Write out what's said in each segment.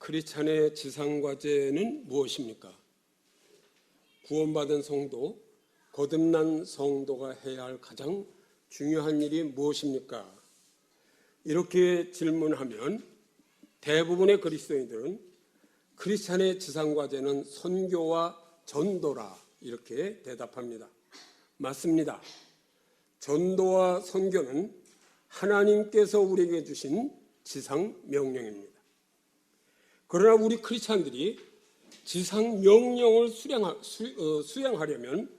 크리스찬의 지상과제는 무엇입니까? 구원받은 성도, 거듭난 성도가 해야 할 가장 중요한 일이 무엇입니까? 이렇게 질문하면 대부분의 그리스도인들은 크리스찬의 지상과제는 선교와 전도라 이렇게 대답합니다. 맞습니다. 전도와 선교는 하나님께서 우리에게 주신 지상 명령입니다. 그러나 우리 크리스찬들이 지상 명령을 수행하려면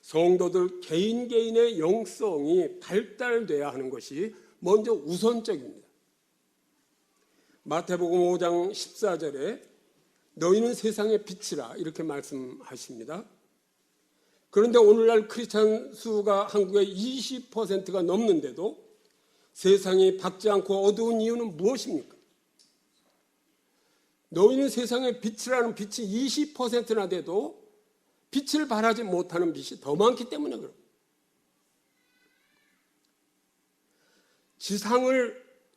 성도들 개인의 영성이 발달돼야 하는 것이 먼저 우선적입니다. 마태복음 5장 14절에 너희는 세상의 빛이라 이렇게 말씀하십니다. 그런데 오늘날 크리스찬 수가 한국의 20%가 넘는데도 세상이 밝지 않고 어두운 이유는 무엇입니까? 너희는 세상의 빛이라는 빛이 20%나 돼도 빛을 발하지 못하는 빛이 더 많기 때문에 그렇습니다.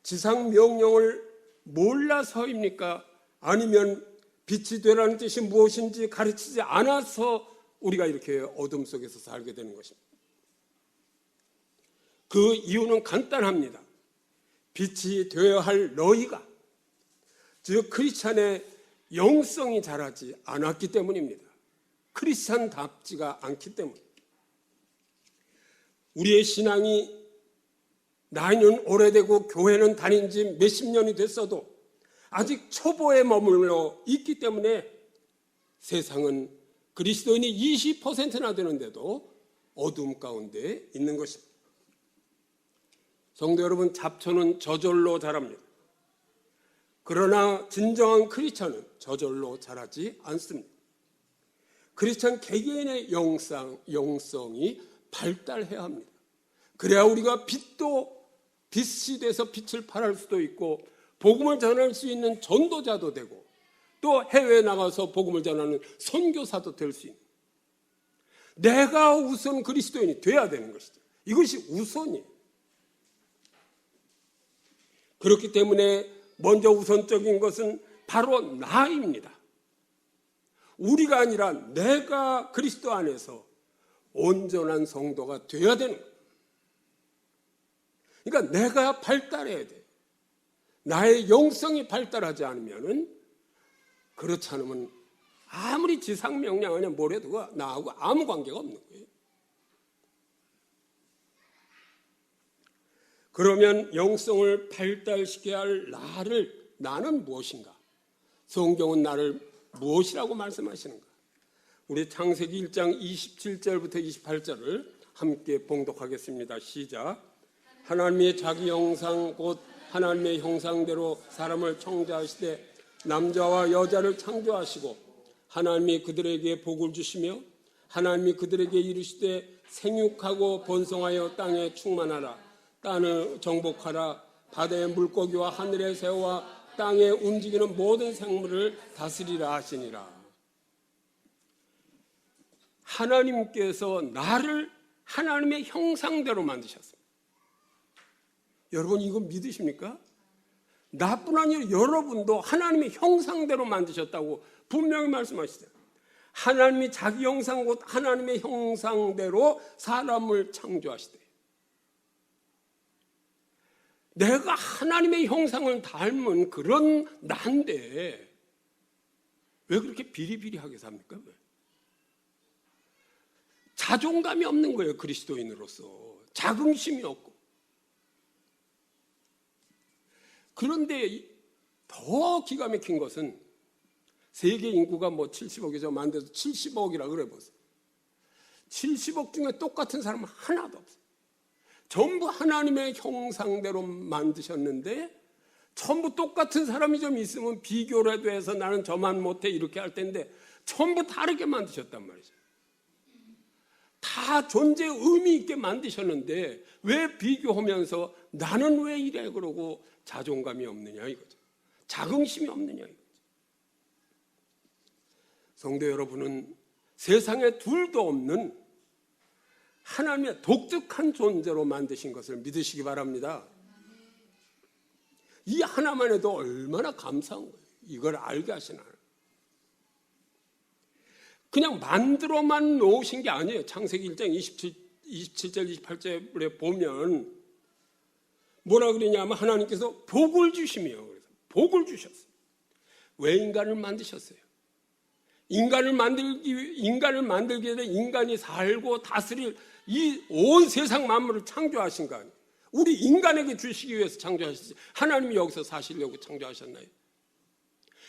지상 명령을 몰라서입니까? 아니면 빛이 되라는 뜻이 무엇인지 가르치지 않아서 우리가 이렇게 어둠 속에서 살게 되는 것입니다. 그 이유는 간단합니다. 빛이 되어야 할 너희가, 즉 크리스찬의 영성이 자라지 않았기 때문입니다. 크리스찬답지가 않기 때문. 우리의 신앙이 나이는 오래되고 교회는 다닌 지 몇십 년이 됐어도 아직 초보에 머물러 있기 때문에 세상은 그리스도인이 20%나 되는데도 어둠 가운데 있는 것입니다. 성도 여러분, 잡초는 저절로 자랍니다. 그러나 진정한 크리스찬은 저절로 자라지 않습니다. 크리스찬 개개인의 영성이 발달해야 합니다. 그래야 우리가 빛이 돼서 빛을 발할 수도 있고 복음을 전할 수 있는 전도자도 되고 또 해외에 나가서 복음을 전하는 선교사도 될 수 있는, 내가 우선 그리스도인이 돼야 되는 것이죠. 이것이 우선이에요. 그렇기 때문에 먼저 우선적인 것은 바로 나입니다. 우리가 아니라 내가 그리스도 안에서 온전한 성도가 되어야 되는 거예요. 그러니까 내가 발달해야 돼. 나의 영성이 발달하지 않으면, 그렇지 않으면 아무리 지상 명령하냐 뭐래도 나하고 아무 관계가 없는 거예요. 그러면 영성을 발달시켜야 할 나는 무엇인가? 성경은 나를 무엇이라고 말씀하시는가? 우리 창세기 1장 27절부터 28절을 함께 봉독하겠습니다. 시작. 하나님의 자기 형상 곧 하나님의 형상대로 사람을 창조하시되 남자와 여자를 창조하시고 하나님이 그들에게 복을 주시며 하나님이 그들에게 이르시되 생육하고 번성하여 땅에 충만하라. 땅을 정복하라. 바다의 물고기와 하늘의 새와 땅에 움직이는 모든 생물을 다스리라 하시니라. 하나님께서 나를 하나님의 형상대로 만드셨습니다. 여러분 이거 믿으십니까? 나뿐 아니라 여러분도 하나님의 형상대로 만드셨다고 분명히 말씀하시죠. 하나님이 자기 형상 곧 하나님의 형상대로 사람을 창조하시대요. 내가 하나님의 형상을 닮은 그런 나인데 왜 그렇게 비리비리하게 삽니까? 왜? 자존감이 없는 거예요. 그리스도인으로서 자긍심이 없고. 그런데 더 기가 막힌 것은 세계 인구가 70억이죠. 만들어서 70억이라 그래 보세요. 70억 중에 똑같은 사람은 하나도 없어요. 전부 하나님의 형상대로 만드셨는데 전부 똑같은 사람이 좀 있으면 비교라도 해서 나는 저만 못해 이렇게 할 텐데 전부 다르게 만드셨단 말이죠. 다 존재의 의미 있게 만드셨는데 왜 비교하면서 나는 왜 이래 그러고 자존감이 없느냐 이거죠. 자긍심이 없느냐 이거죠. 성도 여러분은 세상에 둘도 없는 하나님의 독특한 존재로 만드신 것을 믿으시기 바랍니다. 이 하나만 해도 얼마나 감사한 거예요. 이걸 알게 하시나요? 그냥 만들어만 놓으신 게 아니에요. 창세기 1장 27절 28절에 보면 뭐라 그러냐면 하나님께서 복을 주시며, 그래서 복을 주셨어요. 왜 인간을 만드셨어요? 인간을 만들기 전에 인간이 살고 다스릴 이 온 세상 만물을 창조하신 거 아니에요? 우리 인간에게 주시기 위해서 창조하셨지, 하나님이 여기서 사시려고 창조하셨나요?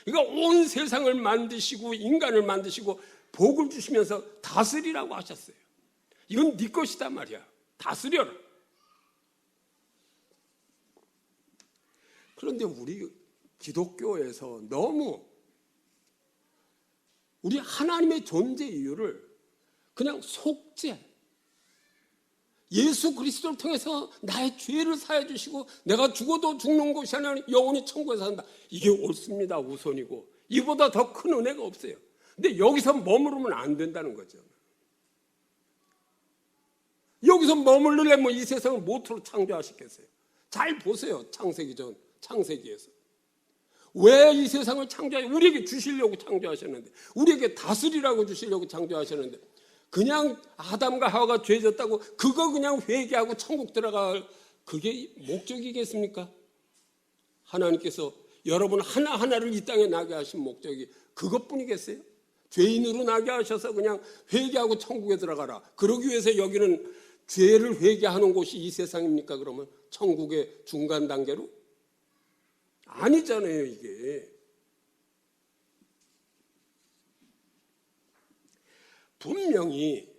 그러니까 온 세상을 만드시고 인간을 만드시고 복을 주시면서 다스리라고 하셨어요. 이건 네 것이다 말이야. 다스려라. 그런데 우리 기독교에서 너무 우리 하나님의 존재 이유를 그냥 속죄, 예수 그리스도를 통해서 나의 죄를 사해 주시고 내가 죽어도 죽는 것이 아니라 영원히 천국에 산다, 이게 옳습니다. 우선이고 이보다 더 큰 은혜가 없어요. 근데 여기서 머무르면 안 된다는 거죠. 여기서 머무르려면 이 세상을 모토로 창조하셨겠어요. 잘 보세요. 창세기에서 왜 이 세상을 우리에게 주시려고 창조하셨는데, 우리에게 다스리라고 주시려고 창조하셨는데, 그냥 아담과 하와가 죄졌다고 그거 그냥 회개하고 천국 들어갈 그게 목적이겠습니까? 하나님께서 여러분 하나하나를 이 땅에 나게 하신 목적이 그것뿐이겠어요? 죄인으로 나게 하셔서 그냥 회개하고 천국에 들어가라, 그러기 위해서 여기는 죄를 회개하는 곳이 이 세상입니까? 그러면 천국의 중간 단계로? 아니잖아요. 이게 분명히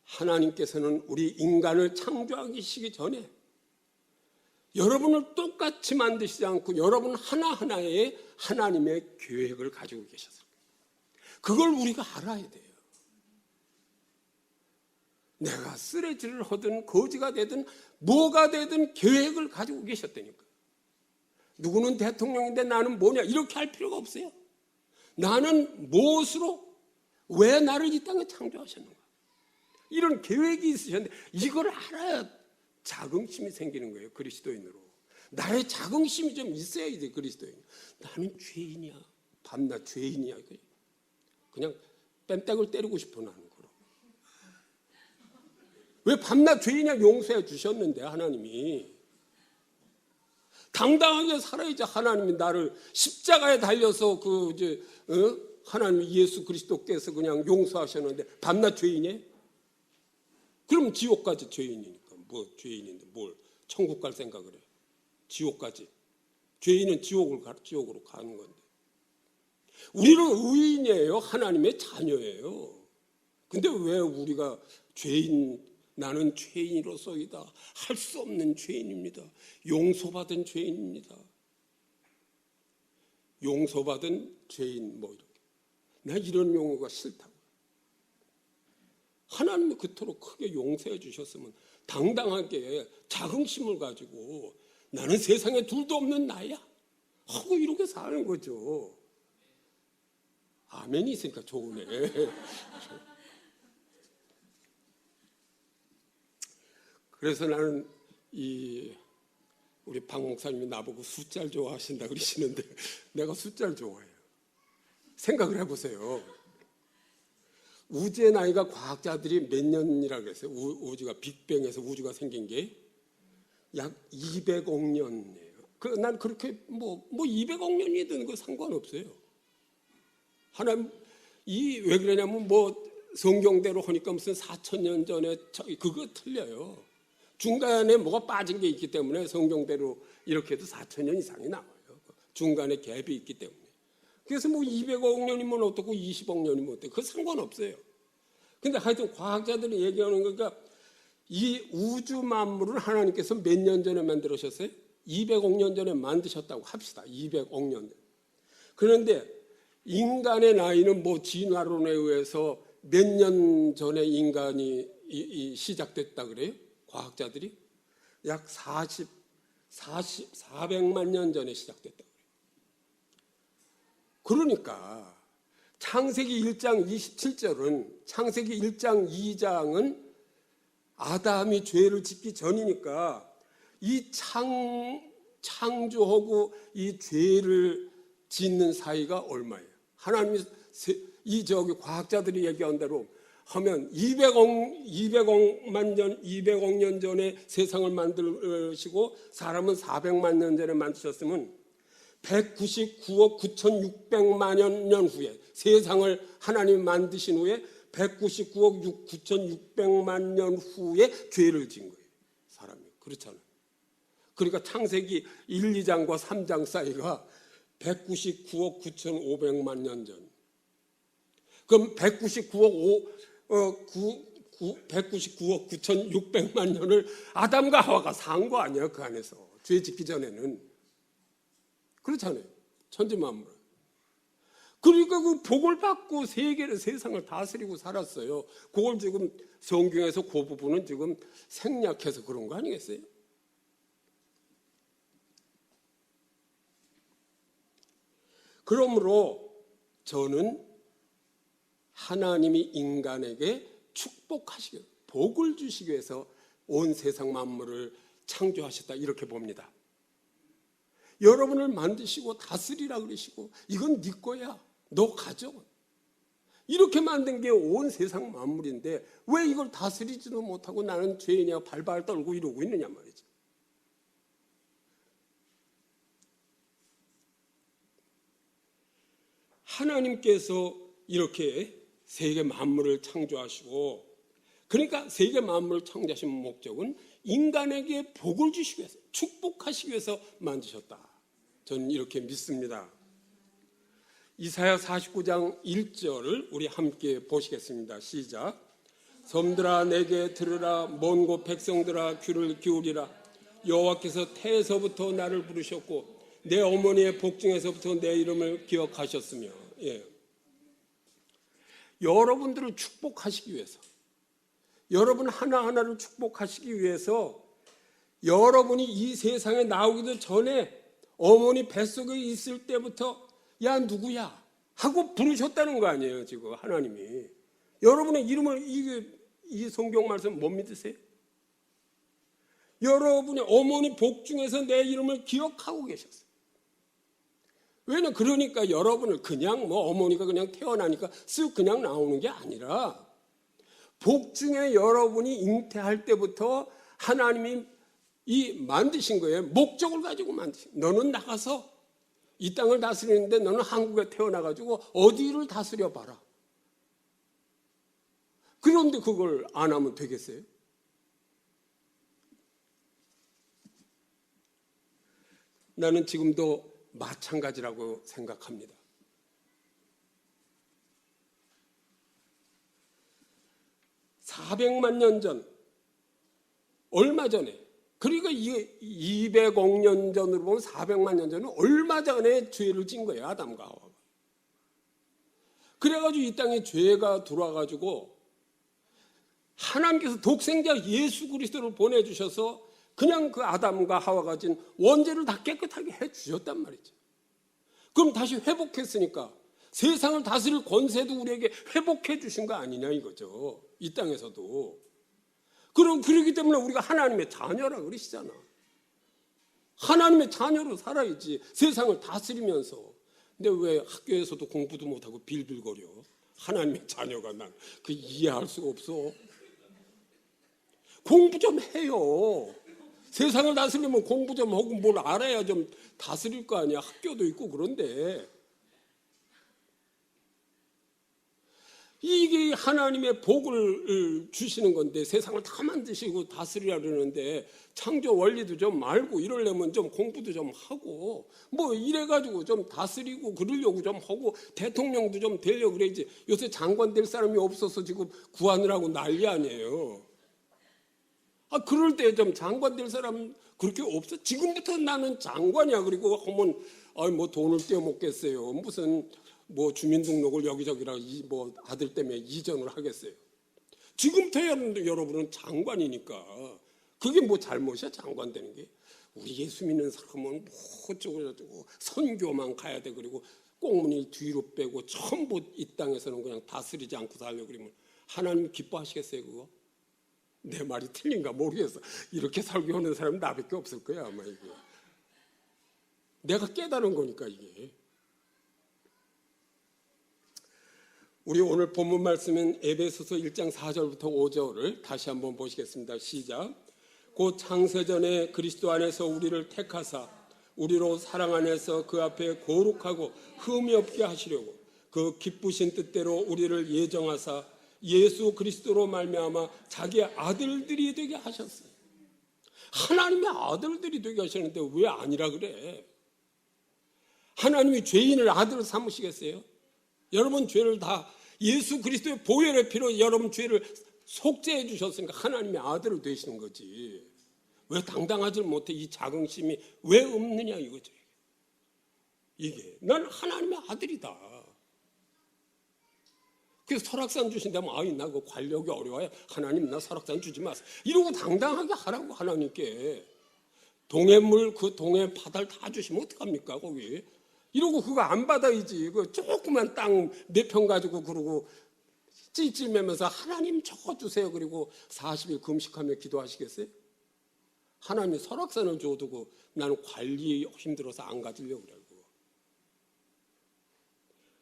하나님께서는 우리 인간을 창조하시기 전에 여러분을 똑같이 만드시지 않고 여러분 하나하나의 하나님의 계획을 가지고 계셨어요. 그걸 우리가 알아야 돼요. 내가 쓰레기를 하든 거지가 되든 뭐가 되든 계획을 가지고 계셨다니까. 누구는 대통령인데 나는 뭐냐, 이렇게 할 필요가 없어요. 나는 무엇으로, 왜 나를 이 땅에 창조하셨는가, 이런 계획이 있으셨는데 이걸 알아야 자긍심이 생기는 거예요. 그리스도인으로 나의 자긍심이 좀 있어야지. 그리스도인, 나는 죄인이야, 밤낮 죄인이야, 그냥 뺨딱을 때리고 싶어. 나는 그럼 왜 밤낮 죄인이야? 용서해 주셨는데 하나님이 당당하게 살아야지. 하나님이 나를 십자가에 달려서 하나님 예수 그리스도께서 그냥 용서하셨는데 밤낮 죄인이에요? 그럼 지옥까지 죄인이니까 뭐 죄인인데 뭘 천국 갈 생각을 해? 지옥까지. 죄인은 지옥으로 가는 건데. 우리는 의인이에요. 하나님의 자녀예요. 근데 왜 우리가 나는 죄인으로서이다, 할 수 없는 죄인입니다, 용서받은 죄인입니다, 용서받은 죄인, 뭐 이렇게, 나 이런 용어가 싫다고. 하나님이 그토록 크게 용서해 주셨으면 당당하게 자긍심을 가지고 나는 세상에 둘도 없는 나야 하고 이렇게 사는 거죠. 아멘이 있으니까 좋으네. 그래서 나는 우리 박 목사님이 나보고 숫자를 좋아하신다 그러시는데 내가 숫자를 좋아해요. 생각을 해보세요. 우주의 나이가 과학자들이 몇 년이라고 그랬어요? 우주가 빅뱅에서 우주가 생긴 게 약 200억 년이에요. 난 그렇게 뭐 200억 년이든 그 상관없어요. 하나님 왜 그러냐면 성경대로 하니까 무슨 4,000년 전에 그거 틀려요. 중간에 뭐가 빠진 게 있기 때문에 성경대로 이렇게 해도 4,000년 이상이 나와요. 중간에 갭이 있기 때문에. 그래서 200억 년이면 어떻고 20억 년이면 어때요? 그거 상관없어요. 근데 하여튼 과학자들이 얘기하는 거니까 이 우주 만물을 하나님께서 몇 년 전에 만들으셨어요? 200억 년 전에 만드셨다고 합시다. 200억 년. 그런데 인간의 나이는 진화론에 의해서 몇 년 전에 인간이 시작됐다 그래요? 과학자들이 약 400만 년 전에 시작됐다 그래요. 그러니까 창세기 1장 27절은, 창세기 1장 2장은 아담이 죄를 짓기 전이니까 이 창조하고 이 죄를 짓는 사이가 얼마예요? 하나님이 과학자들이 얘기한 대로 하면 200억 년 전에 세상을 만드시고 사람은 400만 년 전에 만드셨으면 199억 9,600만 년 후에 세상을 하나님이 만드신 후에 199억 9,600만 년 후에 죄를 지은 거예요. 사람이. 그렇잖아요. 그러니까 창세기 1, 2장과 3장 사이가 199억 9,500만 년 전. 그럼 199억 9,600만 년을 아담과 하와가 산 거 아니에요? 그 안에서. 죄 짓기 전에는. 그렇잖아요. 천지만물. 그러니까 그 복을 받고 세상을 다스리고 살았어요. 그걸 지금 성경에서 그 부분은 지금 생략해서 그런 거 아니겠어요? 그러므로 저는 하나님이 인간에게 축복하시기 위해서, 복을 주시기 위해서 온 세상 만물을 창조하셨다 이렇게 봅니다. 여러분을 만드시고 다스리라 그러시고 이건 네 거야. 너 가져. 이렇게 만든 게 온 세상 만물인데 왜 이걸 다스리지도 못하고 나는 죄인이야 발발 떨고 이러고 있느냐 말이죠. 하나님께서 이렇게 세계 만물을 창조하시고, 그러니까 세계 만물을 창조하신 목적은 인간에게 복을 주시기 위해서, 축복하시기 위해서 만드셨다. 저는 이렇게 믿습니다. 이사야 49장 1절을 우리 함께 보시겠습니다. 시작. 섬들아 내게 들으라, 먼 곳 백성들아 귀를 기울이라. 여호와께서 태에서부터 나를 부르셨고 내 어머니의 복중에서부터 내 이름을 기억하셨으며. 여러분들을 축복하시기 위해서, 여러분 하나하나를 축복하시기 위해서 여러분이 이 세상에 나오기도 전에 어머니 뱃속에 있을 때부터 야 누구야 하고 부르셨다는 거 아니에요. 지금 하나님이 여러분의 이름을, 이 성경 말씀 못 믿으세요? 여러분의 어머니 복중에서 내 이름을 기억하고 계셨어요. 왜냐면 그러니까 여러분을 그냥 어머니가 그냥 태어나니까 쓱 그냥 나오는 게 아니라 복중에 여러분이 잉태할 때부터 하나님이 만드신 거예요. 목적을 가지고 만드신. 너는 나가서 이 땅을 다스리는데 너는 한국에 태어나가지고 어디를 다스려 봐라. 그런데 그걸 안 하면 되겠어요? 나는 지금도 마찬가지라고 생각합니다. (400만 년 전) 얼마 전에, 그러니까 200억 년 전으로 보면 400만 년 전은 얼마 전에 죄를 진 거예요. 아담과 하와가. 그래가지고 이 땅에 죄가 들어와가지고 하나님께서 독생자 예수 그리스도를 보내주셔서 그냥 그 아담과 하와가 진 원죄를 다 깨끗하게 해주셨단 말이죠. 그럼 다시 회복했으니까 세상을 다스릴 권세도 우리에게 회복해 주신 거 아니냐 이거죠. 이 땅에서도. 그러기 때문에 우리가 하나님의 자녀라 그러시잖아. 하나님의 자녀로 살아야지 세상을 다스리면서. 근데 왜 학교에서도 공부도 못하고 빌빌거려? 하나님의 자녀가 난 그 이해할 수가 없어. 공부 좀 해요. 세상을 다스리면 공부 좀 하고 뭘 알아야 좀 다스릴 거 아니야. 학교도 있고 그런데. 이게 하나님의 복을 주시는 건데 세상을 다 만드시고 다스리라 그러는데 창조 원리도 좀 알고 이러려면 좀 공부도 좀 하고 이래가지고 좀 다스리고 그러려고 좀 하고 대통령도 좀 되려고 그래야지. 요새 장관 될 사람이 없어서 지금 구하느라고 난리 아니에요. 그럴 때 좀 장관 될 사람 그렇게 없어? 지금부터 나는 장관이야. 그리고 하면 돈을 떼어먹겠어요. 무슨 주민등록을 여기저기라 아들 때문에 이전을 하겠어요. 지금부터 여러분은 장관이니까 그게 잘못이야 장관 되는 게. 우리 예수 믿는 사람은 어쩌고 선교만 가야 돼. 그리고 꽁무니 뒤로 빼고 전부 이 땅에서는 그냥 다스리지 않고 살려고 그러면 하나님 기뻐하시겠어요 그거? 내 말이 틀린가 모르겠어. 이렇게 설교하는 사람은 나밖에 없을 거야 아마. 이게 내가 깨달은 거니까 이게. 우리 오늘 본문 말씀인 에베소서 1장 4절부터 5절을 다시 한번 보시겠습니다. 시작. 곧 창세전에 그리스도 안에서 우리를 택하사 우리로 사랑 안에서 그 앞에 거룩하고 흠이 없게 하시려고 그 기쁘신 뜻대로 우리를 예정하사 예수 그리스도로 말미암아 자기의 아들들이 되게 하셨어요. 하나님의 아들들이 되게 하셨는데 왜 아니라 그래? 하나님이 죄인을 아들 삼으시겠어요? 여러분 죄를 다 예수 그리스도의 보혈의 피로 여러분 죄를 속죄해 주셨으니까 하나님의 아들을 되시는 거지. 왜 당당하지 못해? 이 자긍심이 왜 없느냐 이거죠. 이게 난 하나님의 아들이다. 그래서 설악산 주신다면 아이 나 그 관력이 어려워요. 하나님 나 설악산 주지 마세요. 이러고 당당하게 하라고 하나님께. 동해물 그 동해 바다를 다 주시면 어떡합니까 거기. 이러고 그거 안 받아야지. 그 조그만 땅 몇 평 가지고 그러고 찔찔매면서 하나님 저거 주세요. 그리고 40일 금식하며 기도하시겠어요? 하나님이 설악산을 줘두고 나는 관리 힘들어서 안 가지려고 그래요.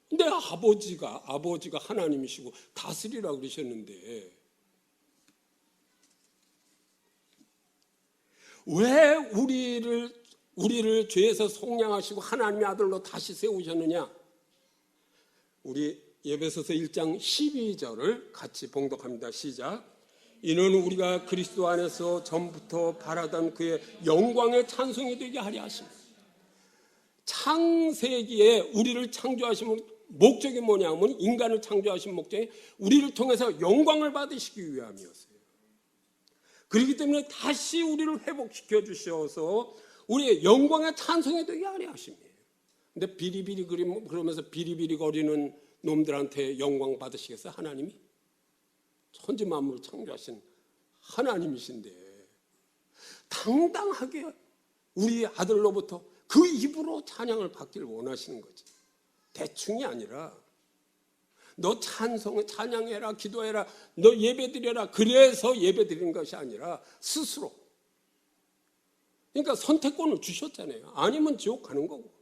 근데 아버지가 하나님이시고 다스리라고 그러셨는데 왜 우리를 죄에서 속량하시고 하나님의 아들로 다시 세우셨느냐? 우리 에베소서 1장 12절을 같이 봉독합니다. 시작. 이는 우리가 그리스도 안에서 전부터 바라던 그의 영광의 찬송이 되게 하려 하십니다. 창세기에 우리를 창조하신 목적이 뭐냐면 인간을 창조하신 목적이 우리를 통해서 영광을 받으시기 위함이었어요. 그렇기 때문에 다시 우리를 회복시켜 주셔서 우리의 영광의 찬송이 되게 하려 하십니다. 근데 비리비리 그러면서 비리비리 거리는 놈들한테 영광 받으시겠어요? 하나님이? 천지 만물을 창조하신 하나님이신데 당당하게 우리 아들로부터 그 입으로 찬양을 받기를 원하시는 거지. 대충이 아니라 너 찬양해라 기도해라 너 예배드려라 그래서 예배드리는 것이 아니라 스스로. 그러니까 선택권을 주셨잖아요. 아니면 지옥 가는 거고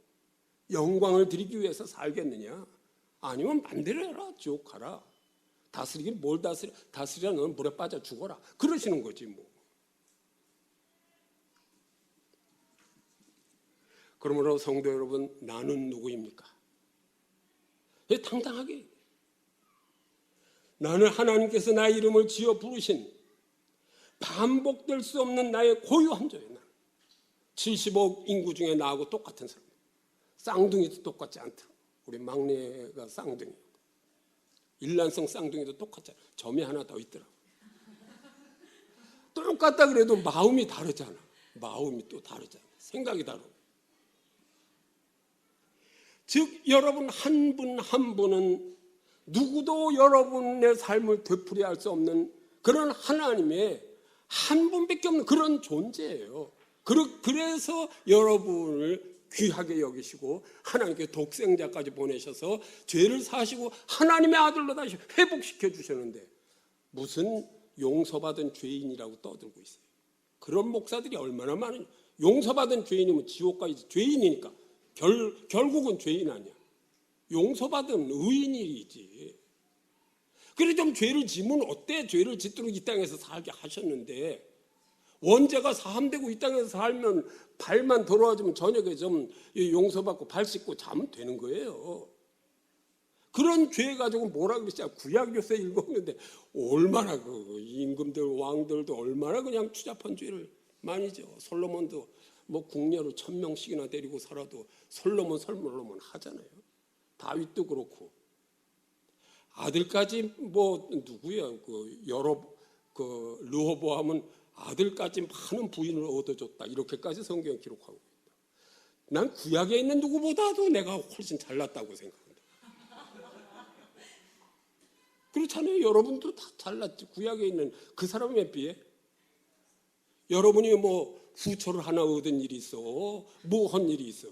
영광을 드리기 위해서 살겠느냐 아니면 반대로 해라 지옥 가라. 다스리긴 뭘 다스리라 너는 물에 빠져 죽어라 그러시는 거지 뭐. 그러므로 성도 여러분 나는 누구입니까? 당당하게 나는 하나님께서 나의 이름을 지어 부르신 반복될 수 없는 나의 고유한 자예요. 70억 인구 중에 나하고 똑같은 사람. 쌍둥이도 똑같지 않다. 우리 막내가 쌍둥이. 일란성 쌍둥이도 똑같잖아. 점이 하나 더 있더라. 똑같다 그래도 마음이 다르잖아. 마음이 또 다르잖아. 생각이 다르고. 즉 여러분 한 분 한 분은 누구도 여러분의 삶을 되풀이할 수 없는 그런 하나님의 한 분밖에 없는 그런 존재예요. 그래서 여러분을 귀하게 여기시고 하나님께 독생자까지 보내셔서 죄를 사시고 하나님의 아들로 다시 회복시켜 주셨는데 무슨 용서받은 죄인이라고 떠들고 있어요. 그런 목사들이 얼마나 많으냐. 용서받은 죄인이면 지옥 가야지. 죄인이니까 결국은 죄인 아니야. 용서받은 의인이지. 그래 좀 죄를 지면 어때? 죄를 짓도록 이 땅에서 살게 하셨는데 원죄가 사함되고 이 땅에서 살면 발만 돌아와주면 저녁에 좀 용서받고 발 씻고 자면 되는 거예요. 그런 죄 가지고 뭐라 그랬지? 구약 요새 읽었는데 얼마나 그 임금들 왕들도 얼마나 그냥 추잡한 죄를 많이 져. 솔로몬도 뭐 궁녀를 1000명씩이나 데리고 살아도 솔로몬 하잖아요. 다윗도 그렇고 아들까지 뭐 누구야 그 르호보암은 아들까지 많은 부인을 얻어줬다 이렇게까지 성경에 기록하고 있다. 난 구약에 있는 누구보다도 내가 훨씬 잘났다고 생각합니다. 그렇잖아요. 여러분도 다 잘났지. 구약에 있는 그 사람에 비해 여러분이 뭐 후초를 하나 얻은 일이 있어 뭐 한 일이 있어.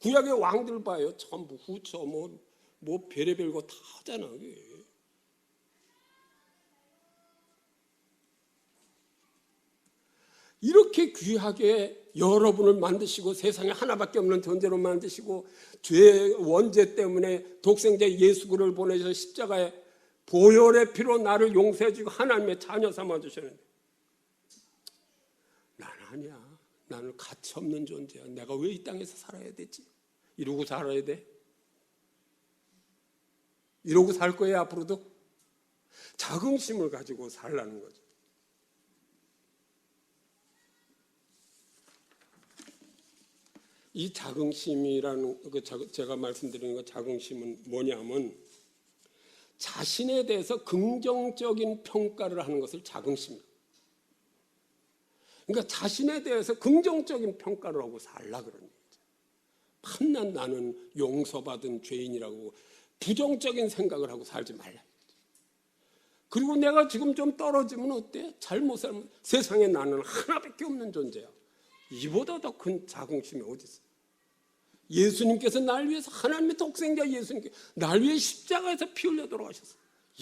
구약의 왕들 봐요. 전부 후처 뭐 별의별 거 다 하잖아. 그게. 이렇게 귀하게 여러분을 만드시고 세상에 하나밖에 없는 존재로 만드시고 죄의 원죄 때문에 독생자 예수 그리스도를 보내셔서 십자가에 보혈의 피로 나를 용서해 주고 하나님의 자녀 삼아 주셨는데 나는 아니야. 나는 가치 없는 존재야. 내가 왜 이 땅에서 살아야 되지? 이러고 살아야 돼? 이러고 살 거예요 앞으로도? 자긍심을 가지고 살라는 거죠. 이 자긍심이라는 제가 말씀드리는 거 자긍심은 뭐냐면 자신에 대해서 긍정적인 평가를 하는 것을 자긍심이에요. 그러니까 자신에 대해서 긍정적인 평가를 하고 살라 그러는 거죠. 판난 나는 용서받은 죄인이라고 부정적인 생각을 하고 살지 말라. 그리고 내가 지금 좀 떨어지면 어때? 잘못 살면 세상에 나는 하나밖에 없는 존재야. 이보다 더 큰 자긍심이 어디 있어? 예수님께서 날 위해서 하나님의 독생자 예수님께서 날 위해 십자가에서 피 흘려 돌아가셨어.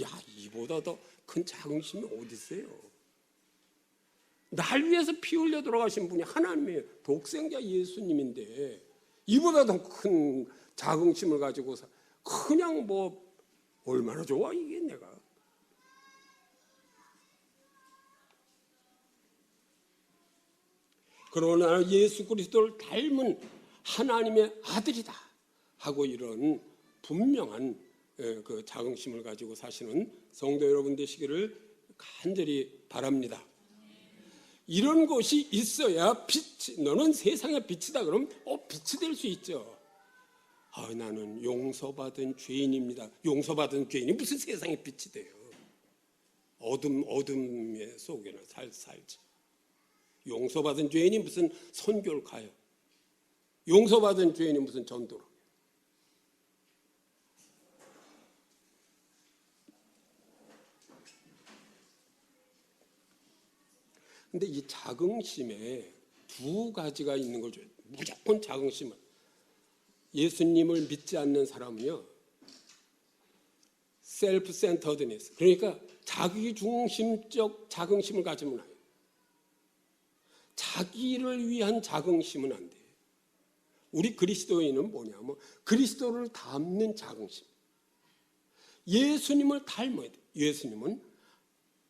야, 이보다 더 큰 자긍심이 어디 있어요? 날 위해서 피 흘려 돌아가신 분이 하나님의 독생자 예수님인데 이보다 더 큰 자긍심을 가지고 그냥 뭐 얼마나 좋아 이게 내가. 그러나 예수 그리스도를 닮은 하나님의 아들이다 하고 이런 분명한 그 자긍심을 가지고 사시는 성도 여러분 되시기를 간절히 바랍니다. 이런 것이 있어야 빛, 너는 세상의 빛이다 그러면 빛이 될 수 있죠. 나는 용서받은 죄인입니다. 용서받은 죄인이 무슨 세상의 빛이 돼요. 어둠의 속에는 살지. 용서받은 죄인이 무슨 선교를 가요. 용서받은 죄인이 무슨 전도를 가요. 근데 이 자긍심에 두 가지가 있는 걸 줘요. 무조건 자긍심은. 예수님을 믿지 않는 사람은요, 셀프 센터드니스, 그러니까 자기 중심적 자긍심을 가지면 해요. 자기를 위한 자긍심은 안 돼요. 우리 그리스도인은 뭐냐면 그리스도를 닮는 자긍심. 예수님을 닮아야 돼요. 예수님은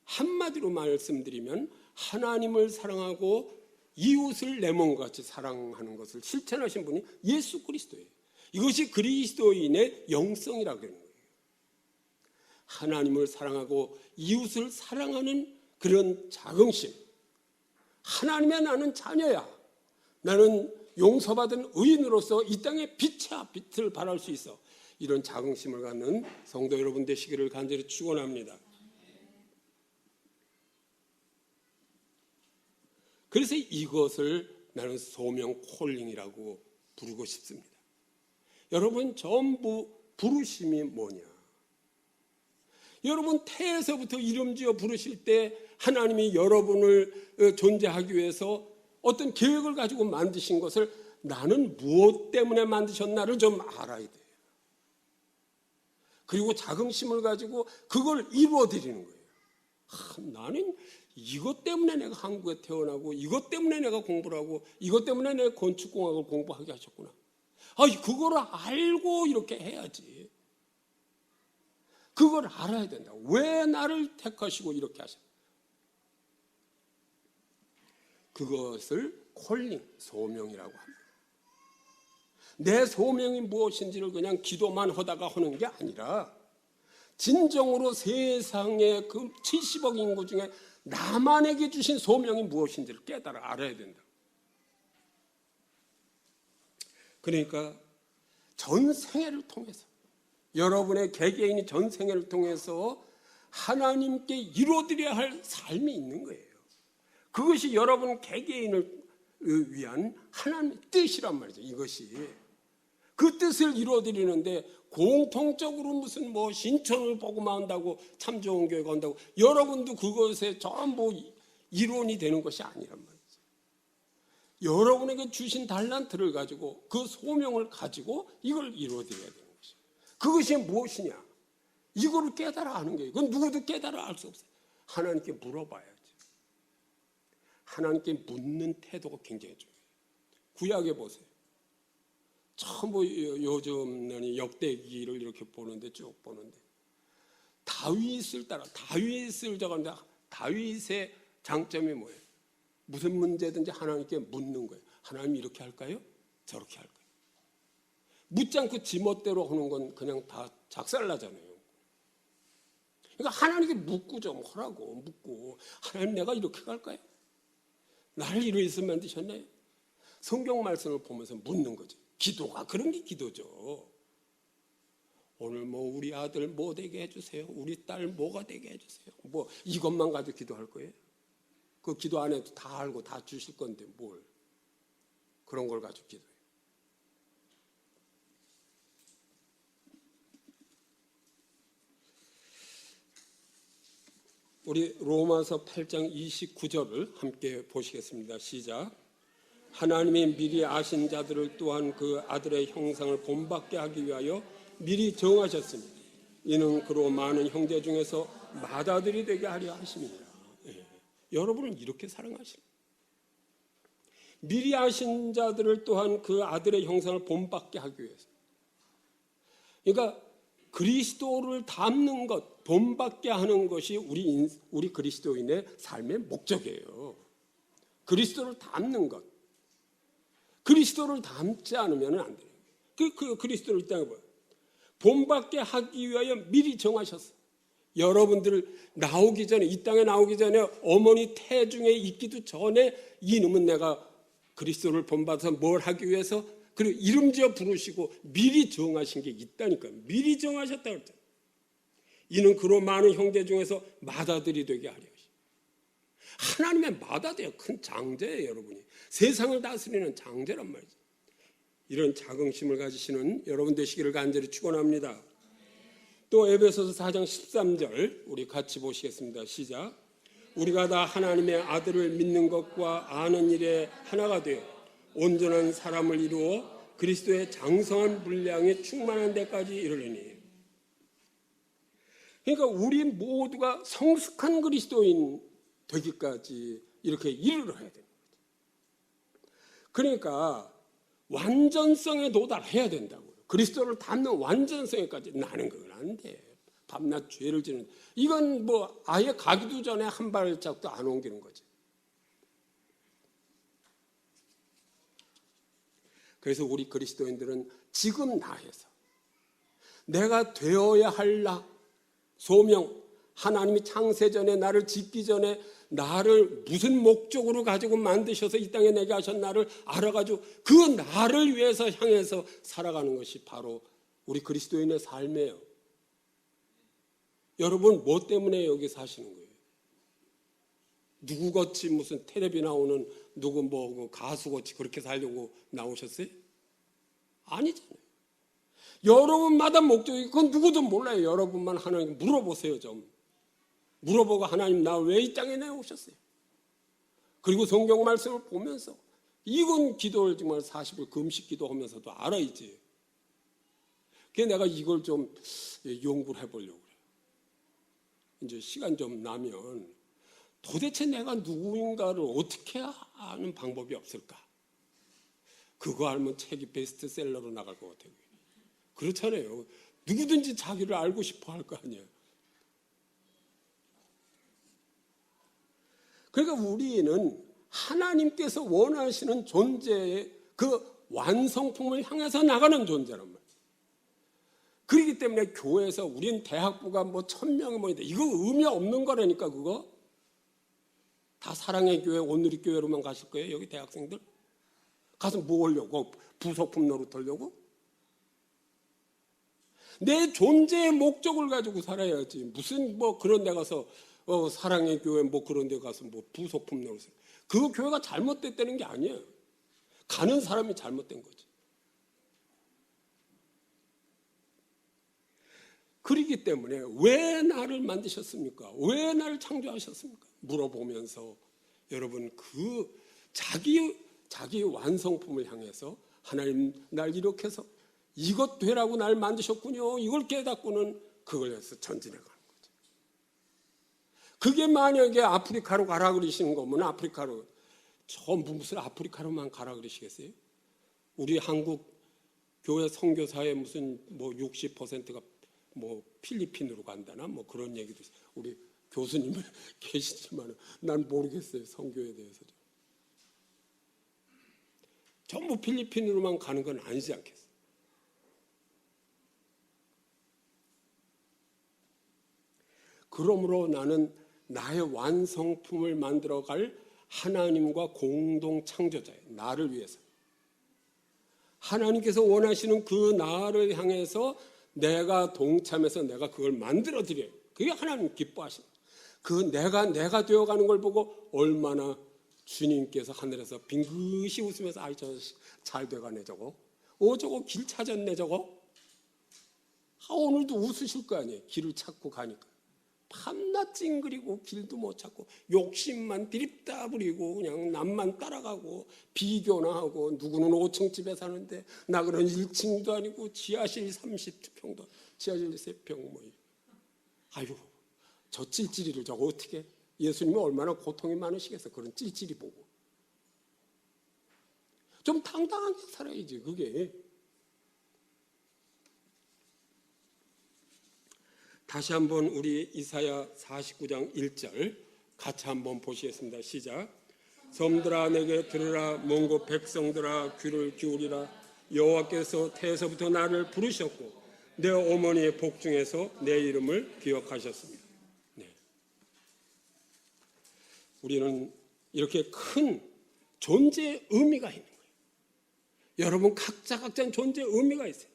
한마디로 말씀드리면 하나님을 사랑하고 이웃을 내 몸과 같이 사랑하는 것을 실천하신 분이 예수 그리스도예요. 이것이 그리스도인의 영성이라고 하는 거예요. 하나님을 사랑하고 이웃을 사랑하는 그런 자긍심. 하나님의 나는 자녀야. 나는 용서받은 의인으로서 이 땅에 빛을 발할 수 있어. 이런 자긍심을 갖는 성도 여러분 되시기를 간절히 축원합니다. 그래서 이것을 나는 소명 콜링이라고 부르고 싶습니다. 여러분 전부 부르심이 뭐냐? 여러분 태에서부터 이름 지어 부르실 때 하나님이 여러분을 존재하기 위해서 어떤 계획을 가지고 만드신 것을 나는 무엇 때문에 만드셨나를 좀 알아야 돼요. 그리고 자긍심을 가지고 그걸 이루어드리는 거예요. 나는 이것 때문에 내가 한국에 태어나고 이것 때문에 내가 공부를 하고 이것 때문에 내가 건축공학을 공부하게 하셨구나. 그거를 알고 이렇게 해야지. 그걸 알아야 된다. 왜 나를 택하시고 이렇게 하셨나. 그것을 콜링, 소명이라고 합니다. 내 소명이 무엇인지를 그냥 기도만 하다가 하는 게 아니라 진정으로 세상의 그 70억 인구 중에 나만에게 주신 소명이 무엇인지를 깨달아 알아야 된다. 그러니까 전 생애를 통해서 여러분의 개개인이 전 생애를 통해서 하나님께 이루어드려야 할 삶이 있는 거예요. 그것이 여러분 개개인을 위한 하나님의 뜻이란 말이죠. 이것이 그 뜻을 이루어드리는데 공통적으로 무슨 신천을 보고만 한다고 참 좋은 교회가 한다고 여러분도 그것에 전부 이론이 되는 것이 아니란 말이죠. 여러분에게 주신 달란트를 가지고 그 소명을 가지고 이걸 이루어드려야 되는 것이죠. 그것이 무엇이냐? 이거를 깨달아 아는 거예요. 그건 누구도 깨달아 알 수 없어요. 하나님께 물어봐야죠. 하나님께 묻는 태도가 굉장히 중요해요. 구약에 보세요. 처음 요즘 역대기를 이렇게 보는데 쭉 보는데 다윗을 따라 다윗을 적었는데 다윗의 장점이 뭐예요? 무슨 문제든지 하나님께 묻는 거예요. 하나님 이렇게 할까요? 저렇게 할까요? 묻지 않고 지멋대로 하는 건 그냥 다 작살나잖아요. 그러니까 하나님께 묻고 좀 하라고 묻고 하나님 내가 이렇게 갈까요? 나를 이러해서 만드셨나요? 성경 말씀을 보면서 묻는 거죠. 기도가 그런 게 기도죠. 오늘 뭐 우리 아들 뭐 되게 해주세요. 우리 딸 뭐가 되게 해주세요. 뭐 이것만 가지고 기도할 거예요? 그 기도 안 해도 다 알고 다 주실 건데 뭘 그런 걸 가지고 기도해요. 우리 로마서 8장 29절을 함께 보시겠습니다. 시작. 하나님이 미리 아신 자들을 또한 그 아들의 형상을 본받게 하기 위하여 미리 정하셨으니 이는 그로 많은 형제 중에서 맏아들이 되게 하려 하심이니라. 여러분을 이렇게 사랑하시는 미리 아신 자들을 또한 그 아들의 형상을 본받게 하기 위해서. 그러니까 그리스도를 닮는 것, 본받게 하는 것이 우리 그리스도인의 삶의 목적이에요. 그리스도를 닮는 것. 그리스도를 닮지 않으면 안 돼요. 그 그리스도를 이 땅에 보여. 본받게 하기 위하여 미리 정하셨어요. 여러분들 나오기 전에, 이 땅에 나오기 전에 어머니 태중에 있기도 전에 이놈은 내가 그리스도를 본받아서 뭘 하기 위해서 그리고 이름지어 부르시고 미리 정하신 게 있다니까요. 미리 정하셨다고 했잖아요. 이는 그로 많은 형제 중에서 맏아들이 되게 하려. 하나님의 맏아들이에요. 큰 장제예요, 여러분이. 세상을 다스리는 장제란 말이죠. 이런 자긍심을 가지시는 여러분 되시기를 간절히 축원합니다. 또 에베소서 4장 13절 우리 같이 보시겠습니다. 시작. 우리가 다 하나님의 아들을 믿는 것과 아는 일에 하나가 되어 온전한 사람을 이루어 그리스도의 장성한 분량에 충만한 데까지 이르리니. 그러니까 우리 모두가 성숙한 그리스도인 되기까지 이렇게 이르러야 됩니다. 그러니까 완전성에 도달해야 된다고요. 그리스도를 닮는 완전성에까지. 나는 그건 안 돼. 밤낮 죄를 지는 이건 뭐 아예 가기도 전에 한 발짝도 안 옮기는 거지. 그래서 우리 그리스도인들은 지금 나에서 내가 되어야 할 나, 소명, 하나님이 창세전에 나를 짓기 전에 나를 무슨 목적으로 가지고 만드셔서 이 땅에 내게 하신 나를 알아가지고 그 나를 위해서 향해서 살아가는 것이 바로 우리 그리스도인의 삶이에요. 여러분 뭐 때문에 여기 사시는 거예요? 누구같이 무슨 텔레비 나오는 누구 뭐 가수같이 그렇게 살려고 나오셨어요? 아니잖아요. 여러분마다 목적이 그건 누구도 몰라요. 여러분만 하나님 물어보세요. 좀 물어보고 하나님 나 왜 이 땅에 내오셨어요? 그리고 성경 말씀을 보면서 이건 기도를 정말 40일 금식 기도하면서도 알아야지. 그래서 내가 이걸 좀 연구를 해보려고 그래요. 이제 시간 좀 나면 도대체 내가 누구인가를 어떻게 아는 방법이 없을까? 그거 알면 책이 베스트셀러로 나갈 것 같아요. 그렇잖아요. 누구든지 자기를 알고 싶어 할 거 아니에요. 그러니까 우리는 하나님께서 원하시는 존재의 그 완성품을 향해서 나가는 존재란 말이에요. 그렇기 때문에 교회에서 우린 대학부가 뭐 1000명이 모인다. 이거 의미 없는 거라니까 그거. 다 사랑의 교회, 오늘의 교회로만 가실 거예요? 여기 대학생들? 가서 뭐 하려고? 부속품 노릇하려고? 내 존재의 목적을 가지고 살아야지. 무슨 뭐 그런 데 가서 사랑의 교회 뭐 그런 데 가서 뭐 부속품 노릇을. 그 교회가 잘못됐다는 게 아니에요. 가는 사람이 잘못된 거지. 그렇기 때문에 왜 나를 만드셨습니까? 왜 나를 창조하셨습니까? 물어보면서 여러분 그 자기 완성품을 향해서 하나님 날 이렇게 해서 이것 되라고 날 만드셨군요. 이걸 깨닫고는 그걸 해서 전진해 가는 거죠. 그게 만약에 아프리카로 가라 그러시는 거면 아프리카로 전부 무슨 아프리카로만 가라 그러시겠어요? 우리 한국 교회 선교사의 무슨 뭐 60%가 뭐 필리핀으로 간다나 뭐 그런 얘기도 있어요. 우리 교수님은 계시지만 난 모르겠어요. 선교에 대해서. 전부 필리핀으로만 가는 건 아니지 않겠어요? 그러므로 나는 나의 완성품을 만들어갈 하나님과 공동 창조자예요. 나를 위해서. 하나님께서 원하시는 그 나를 향해서 내가 동참해서 내가 그걸 만들어 드려요. 그게 하나님 기뻐하십니다. 그 내가 되어가는 걸 보고 얼마나 주님께서 하늘에서 빙긋이 웃으면서 아이 저 잘 돼가네 저거. 저거 길 찾았네 저거. 오늘도 웃으실 거 아니에요. 길을 찾고 가니까. 밤낮 찡그리고 길도 못 찾고 욕심만 드립다 부리고 그냥 남만 따라가고 비교나 하고 누구는 5층 집에 사는데 나 그런 1층도 아니고 지하실 30평도 지하실 3평 뭐. 아유 저 찔찔이를 저거 어떻게 예수님이 얼마나 고통이 많으시겠어. 그런 찔찔이 보고 좀 당당하게 살아야지 그게. 다시 한번 우리 이사야 49장 1절 같이 한번 보시겠습니다. 시작. 섬들아 내게 들으라. 먼 곳 백성들아 귀를 기울이라. 여호와께서 태에서부터 나를 부르셨고 내 어머니의 복중에서 내 이름을 기억하셨습니다. 네. 우리는 이렇게 큰 존재의 의미가 있는 거예요. 여러분 각자 존재의 의미가 있어요.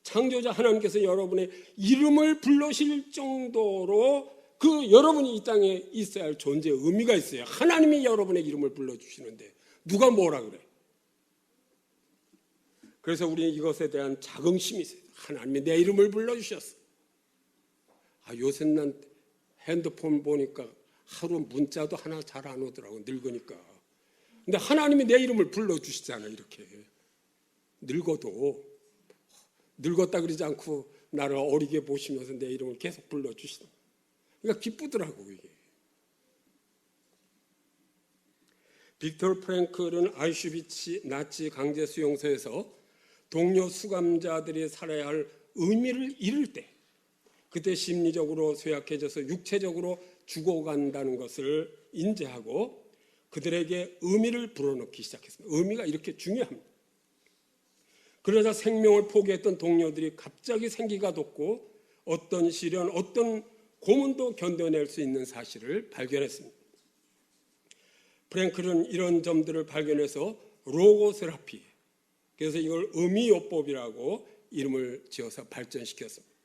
창조자 하나님께서 여러분의 이름을 불러실 정도로 그 여러분이 이 땅에 있어야 할 존재의 의미가 있어요. 하나님이 여러분의 이름을 불러주시는데 누가 뭐라 그래? 그래서 우리는 이것에 대한 자긍심이 있어요. 하나님이 내 이름을 불러주셨어. 요새 난 핸드폰 보니까 하루 문자도 하나 잘 안 오더라고. 늙으니까. 근데 하나님이 내 이름을 불러주시잖아요. 이렇게 늙어도 늙었다 그러지 않고 나를 어리게 보시면서 내 이름을 계속 불러주시다. 그러니까 기쁘더라고 이게. 빅토르 프랭클은 아우슈비츠 나치 강제 수용소에서 동료 수감자들이 살아야 할 의미를 잃을 때, 그때 심리적으로 쇠약해져서 육체적으로 죽어간다는 것을 인지하고 그들에게 의미를 불어넣기 시작했습니다. 의미가 이렇게 중요합니다. 그러자 생명을 포기했던 동료들이 갑자기 생기가 돋고 어떤 시련, 어떤 고문도 견뎌낼 수 있는 사실을 발견했습니다. 프랭클은 이런 점들을 발견해서 로고세라피, 그래서 이걸 의미요법이라고 이름을 지어서 발전시켰습니다.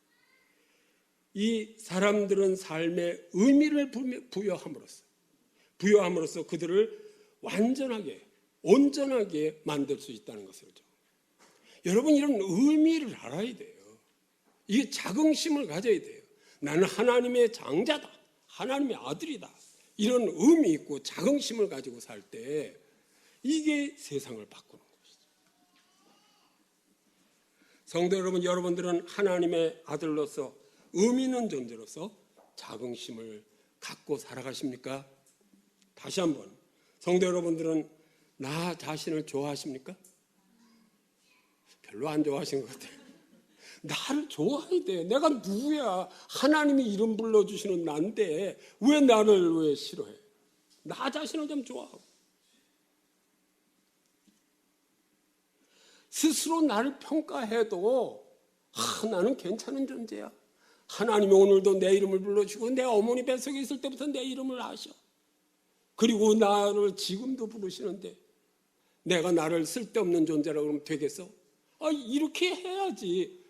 이 사람들은 삶에 의미를 부여함으로써 그들을 완전하게, 온전하게 만들 수 있다는 것이죠. 여러분 이런 의미를 알아야 돼요. 이게 자긍심을 가져야 돼요. 나는 하나님의 장자다. 하나님의 아들이다. 이런 의미 있고 자긍심을 가지고 살 때 이게 세상을 바꾸는 것이죠. 성도 여러분, 여러분들은 하나님의 아들로서 의미 있는 존재로서 자긍심을 갖고 살아가십니까? 다시 한번, 성도 여러분들은 나 자신을 좋아하십니까? 별로 안 좋아하시는 것 같아요. 나를 좋아해야 돼. 내가 누구야? 하나님이 이름 불러주시는 난데 왜 나를 왜 싫어해? 나 자신을 좀 좋아하고. 스스로 나를 평가해도 나는 괜찮은 존재야. 하나님이 오늘도 내 이름을 불러주고 내 어머니 뱃속에 있을 때부터 내 이름을 아셔. 그리고 나를 지금도 부르시는데 내가 나를 쓸데없는 존재라고 그러면 되겠어? 이렇게 해야지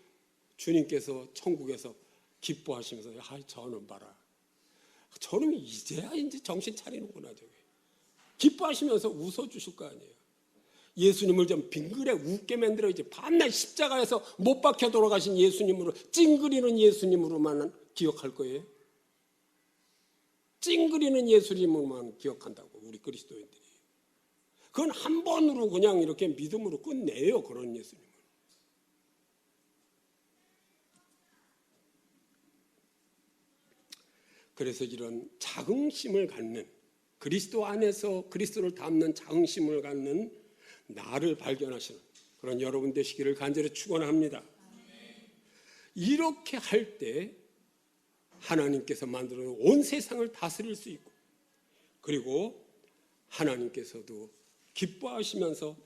주님께서 천국에서 기뻐하시면서 저놈 봐라. 저놈이 이제야 이제 정신 차리는구나. 저게. 기뻐하시면서 웃어주실 거 아니에요. 예수님을 좀 빙그레 웃게 만들어야지. 밤낮 십자가에서 못 박혀 돌아가신 예수님으로 찡그리는 예수님으로만 기억할 거예요. 찡그리는 예수님으로만 기억한다고 우리 그리스도인들이. 그건 한 번으로 그냥 이렇게 믿음으로 끝내요. 그런 예수님을. 그래서 이런 자긍심을 갖는 그리스도 안에서 그리스도를 닮는 자긍심을 갖는 나를 발견하시는 그런 여러분 되시기를 간절히 축원합니다. 이렇게 할 때 하나님께서 만들어 온 세상을 다스릴 수 있고, 그리고 하나님께서도 기뻐하시면서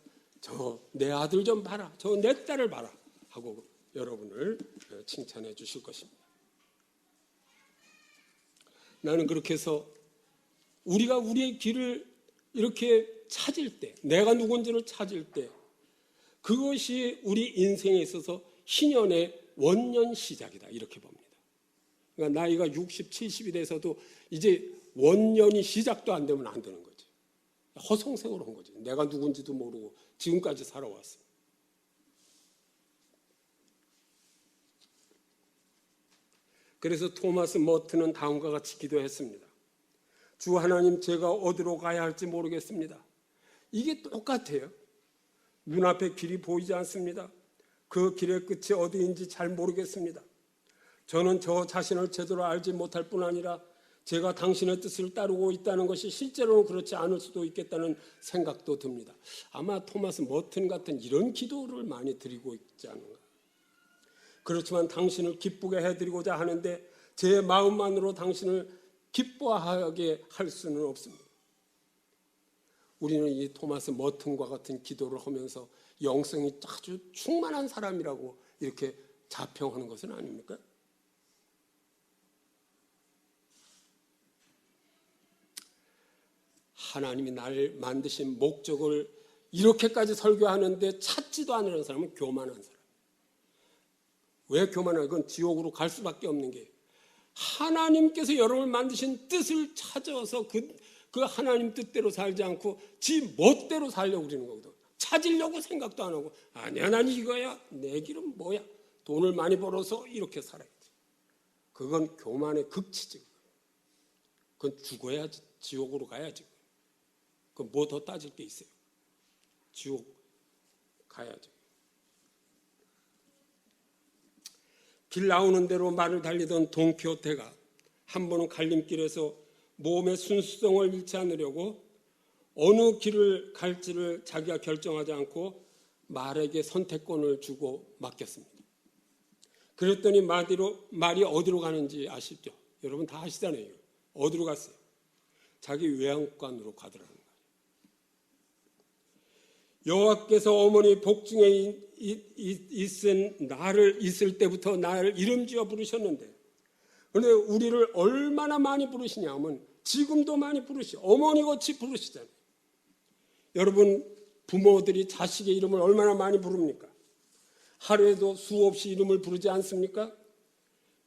저 내 아들 좀 봐라, 저 내 딸을 봐라 하고 여러분을 칭찬해 주실 것입니다. 나는 그렇게 해서 우리가 우리의 길을 이렇게 찾을 때, 내가 누군지를 찾을 때, 그것이 우리 인생에 있어서 희년의 원년 시작이다, 이렇게 봅니다. 그러니까 나이가 60, 70이 돼서도 이제 원년이 시작도 안 되면 안 되는 거지. 허송세월로 한 거지. 내가 누군지도 모르고 지금까지 살아왔어. 그래서 토마스 머튼은 다음과 같이 기도했습니다. 주 하나님, 제가 어디로 가야 할지 모르겠습니다. 이게 똑같아요. 눈앞에 길이 보이지 않습니다. 그 길의 끝이 어디인지 잘 모르겠습니다. 저는 저 자신을 제대로 알지 못할 뿐 아니라 제가 당신의 뜻을 따르고 있다는 것이 실제로는 그렇지 않을 수도 있겠다는 생각도 듭니다. 아마 토마스 머튼 같은 이런 기도를 많이 드리고 있지 않은가. 그렇지만 당신을 기쁘게 해드리고자 하는데 제 마음만으로 당신을 기뻐하게 할 수는 없습니다. 우리는 이 토마스 머튼과 같은 기도를 하면서 영성이 아주 충만한 사람이라고 이렇게 자평하는 것은 아닙니까? 하나님이 나를 만드신 목적을 이렇게까지 설교하는데 찾지도 않으는 사람은 교만한 사람. 왜 교만한? 그건 지옥으로 갈 수밖에 없는 게, 하나님께서 여러분을 만드신 뜻을 찾아서 그 하나님 뜻대로 살지 않고 지 멋대로 살려고 그러는 거거든. 찾으려고 생각도 안 하고, 아니야, 난 이거야, 내 길은 뭐야, 돈을 많이 벌어서 이렇게 살아야지. 그건 교만의 극치지. 그건 죽어야지, 지옥으로 가야지. 그건 뭐 더 따질 게 있어요. 지옥 가야죠. 길 나오는 대로 말을 달리던 돈키호테가 한 번은 갈림길에서 몸의 순수성을 잃지 않으려고 어느 길을 갈지를 자기가 결정하지 않고 말에게 선택권을 주고 맡겼습니다. 그랬더니 말이 어디로 가는지 아시죠? 여러분 다 아시잖아요. 어디로 갔어요? 자기 외양간으로 가더라는 거예요. 여호와께서 어머니 복중에 있을 때부터 나를 이름지어 부르셨는데, 그런데 우리를 얼마나 많이 부르시냐면 지금도 많이 어머니같이 부르시잖아요. 여러분 부모들이 자식의 이름을 얼마나 많이 부릅니까? 하루에도 수없이 이름을 부르지 않습니까?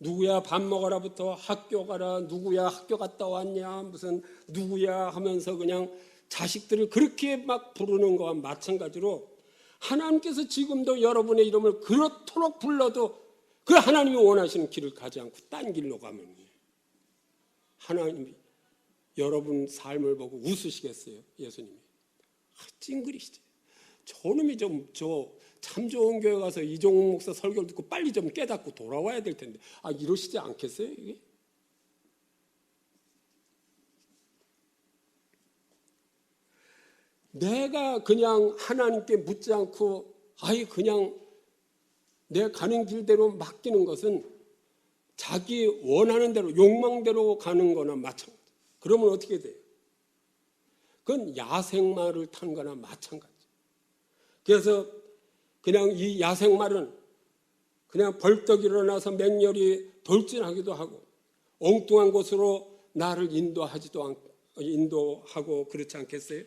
누구야 밥 먹어라부터 학교 가라, 누구야 학교 갔다 왔냐, 무슨 누구야 하면서 그냥 자식들을 그렇게 막 부르는 거와 마찬가지로 하나님께서 지금도 여러분의 이름을 그렇도록 불러도 그 하나님이 원하시는 길을 가지 않고 딴 길로 가면 하나님이 여러분 삶을 보고 웃으시겠어요? 예수님이 찡그리시지. 저놈이 참 좋은 교회 가서 이종욱 목사 설교를 듣고 빨리 좀 깨닫고 돌아와야 될 텐데, 이러시지 않겠어요? 이게? 내가 그냥 하나님께 묻지 않고 그냥 내 가는 길대로 맡기는 것은 자기 원하는 대로 욕망대로 가는 거나 마찬가지. 그러면 어떻게 돼요? 그건 야생마를 탄 거나 마찬가지. 그래서 그냥 이 야생마는 그냥 벌떡 일어나서 맹렬히 돌진하기도 하고 엉뚱한 곳으로 나를 인도하고 그렇지 않겠어요?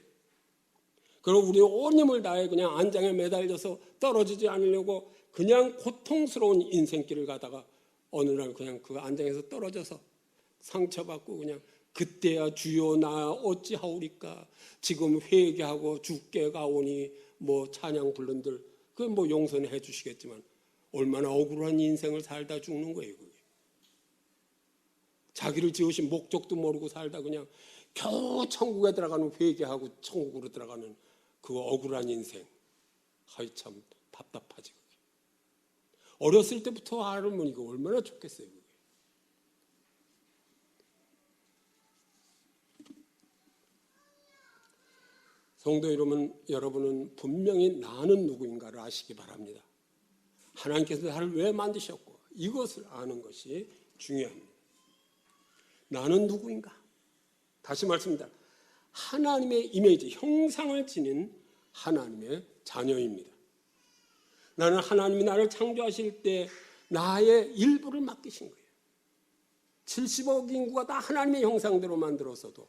그리고 우리 온 힘을 다해 그냥 안장에 매달려서 떨어지지 않으려고 그냥 고통스러운 인생길을 가다가 어느 날 그냥 그 안장에서 떨어져서 상처받고 그냥 그때야 주여 나 어찌하오리까, 지금 회개하고 주께 가오니 뭐 찬양 불른들 그건 뭐 용서해 주시겠지만 얼마나 억울한 인생을 살다 죽는 거예요. 그게. 자기를 지으신 목적도 모르고 살다 그냥 겨우 천국에 들어가는, 회개하고 천국으로 들어가는 그 억울한 인생. 참 답답하지. 그게. 어렸을 때부터 알면 이거 얼마나 좋겠어요. 그게. 성도 여러분은 분명히 나는 누구인가를 아시기 바랍니다. 하나님께서 나를 왜 만드셨고 이것을 아는 것이 중요합니다. 나는 누구인가? 다시 말씀드립니다. 하나님의 이미지, 형상을 지닌 하나님의 자녀입니다. 나는 하나님이 나를 창조하실 때 나의 일부를 맡기신 거예요. 70억 인구가 다 하나님의 형상대로 만들었어도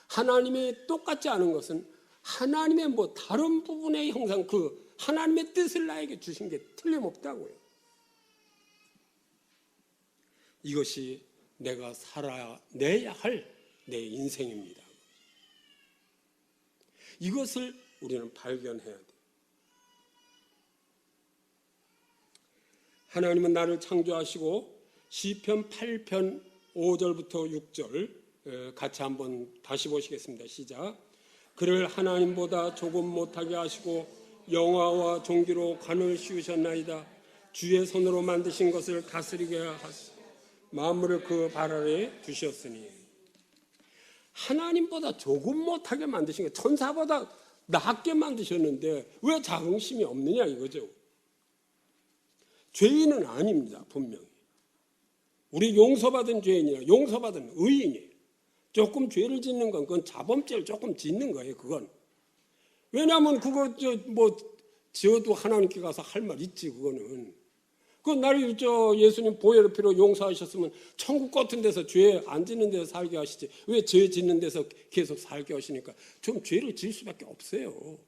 하나님이 똑같지 않은 것은 하나님의 다른 부분의 형상, 그 하나님의 뜻을 나에게 주신 게 틀림없다고요. 이것이 내가 살아내야 할 내 인생입니다. 이것을 우리는 발견해야 돼요. 하나님은 나를 창조하시고 시편 8편 5절부터 6절 같이 한번 다시 보시겠습니다. 시작. 그를 하나님보다 조금 못하게 하시고 영화와 종기로 관을 씌우셨나이다. 주의 손으로 만드신 것을 다스리게 하시고 만물을 그 발 아래 두셨으니. 하나님보다 조금 못하게 만드신 거, 천사보다 낮게 만드셨는데 왜 자긍심이 없느냐 이거죠. 죄인은 아닙니다. 분명히 우리 용서받은 죄인이나 용서받은 의인이에요. 조금 죄를 짓는 건 그건 자범죄를 조금 짓는 거예요. 그건 왜냐하면 그거 지어도 하나님께 가서 할 말 있지. 그거는 그 나를 예수님 보혈의 피로 용서하셨으면 천국 같은 데서 죄 안 짓는 데서 살게 하시지 왜 죄 짓는 데서 계속 살게 하시니까 좀 죄를 지을 수밖에 없어요.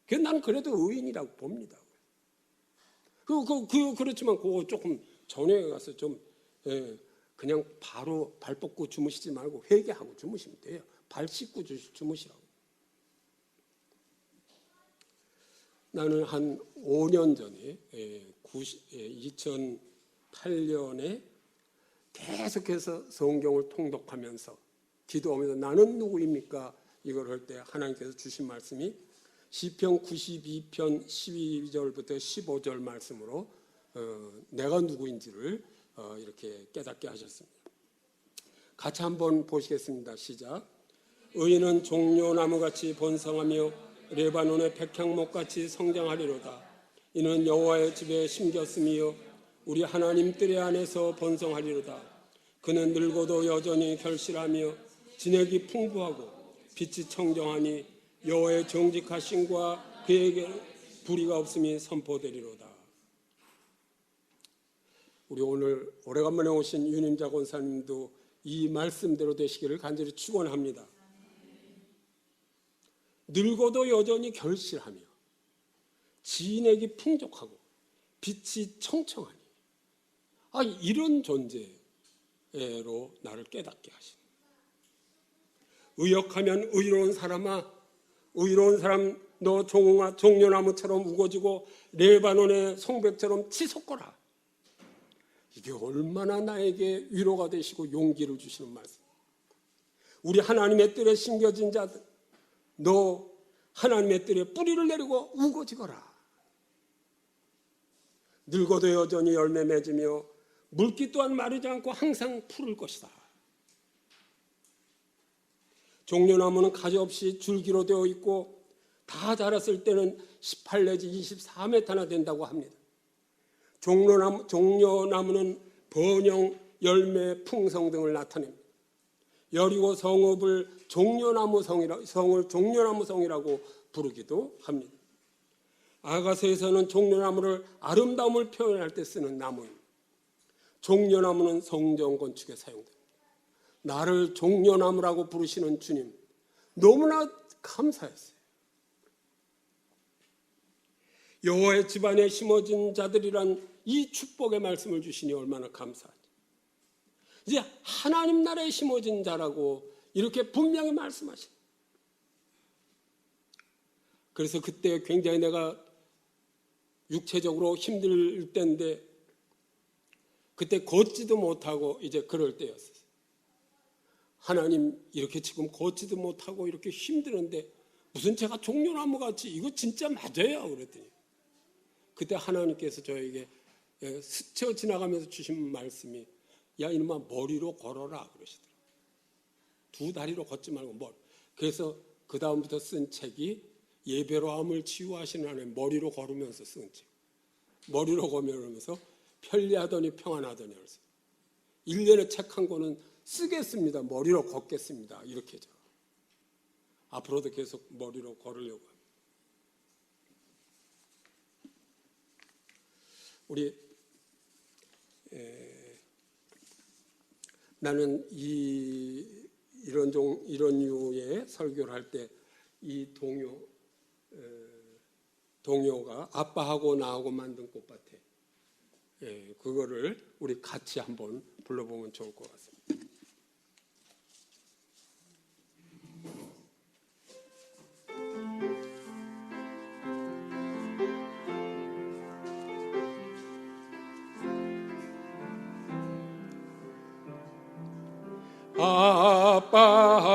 나는 그래도 의인이라고 봅니다. 그렇지만 그거 조금 전에 가서 좀 그냥 바로 발 뻗고 주무시지 말고 회개하고 주무시면 돼요. 발 씻고 주무시라고. 나는 한 5년 전에 2008년에 계속해서 성경을 통독하면서 기도하면서 나는 누구입니까? 이걸 할 때 하나님께서 주신 말씀이 시편 92편 12절부터 15절 말씀으로 내가 누구인지를 이렇게 깨닫게 하셨습니다. 같이 한번 보시겠습니다. 시작. 의인은 종려나무같이 번성하며 레바논의 백향목같이 성장하리로다. 이는 여호와의 집에 심겼음이요 우리 하나님 뜰의 안에서 번성하리로다. 그는 늙어도 여전히 결실하며 진액이 풍부하고 빛이 청정하니 여호와의 정직하심과 그에게 불의가 없음이 선포되리로다. 우리 오늘 오래간만에 오신 윤임자 권사님도 이 말씀대로 되시기를 간절히 축원합니다. 늙어도 여전히 결실하며 진액이 풍족하고 빛이 청청하니 이런 존재로 나를 깨닫게 하시니 의역하면 의로운 사람아 의로운 사람 너 종려나무처럼 우거지고 레바논의 송백처럼 치솟거라. 이게 얼마나 나에게 위로가 되시고 용기를 주시는 말씀. 우리 하나님의 뜰에 심겨진 자들 너 하나님의 뜰에 뿌리를 내리고 우거지거라. 늙어도 여전히 열매 맺으며 물기 또한 마르지 않고 항상 푸를 것이다. 종려나무는 가지 없이 줄기로 되어 있고 다 자랐을 때는 18 내지 24m나 된다고 합니다. 종려나무는 번영, 열매, 풍성 등을 나타냅니다. 여리고 성읍을 성을 종려나무성이라고 부르기도 합니다. 아가서에서는 종려나무를 아름다움을 표현할 때 쓰는 나무입니다. 종려나무는 성전 건축에 사용됩니다. 나를 종려나무라고 부르시는 주님 너무나 감사했어요. 여호와의 집안에 심어진 자들이란 이 축복의 말씀을 주시니 얼마나 감사하죠. 이제 하나님 나라에 심어진 자라고 이렇게 분명히 말씀하시죠. 그래서 그때 굉장히 내가 육체적으로 힘들 때인데 그때 걷지도 못하고 이제 그럴 때였어요. 하나님 이렇게 지금 걷지도 못하고 이렇게 힘드는데 무슨 제가 종려나무 같이 이거 진짜 맞아요? 그랬더니 그때 하나님께서 저에게 스쳐 지나가면서 주신 말씀이 야 이놈아 머리로 걸어라 그러시더라고요. 두 다리로 걷지 말고 머리. 그래서 그 다음부터 쓴 책이 예배로 암을 치유하시는 하나님, 머리로 걸으면서 쓴 책. 머리로 걸으면서 편리하더니 평안하더니 그래서 1년에 책 한 권은 쓰겠습니다. 머리로 걷겠습니다. 이렇게 죠. 앞으로도 계속 머리로 걸으려고 합니다. 우리 나는 이런 류의 설교를 할 때 이 동요가 아빠하고 나하고 만든 꽃밭에 그거를 우리 같이 한번 불러보면 좋을 것 같습니다.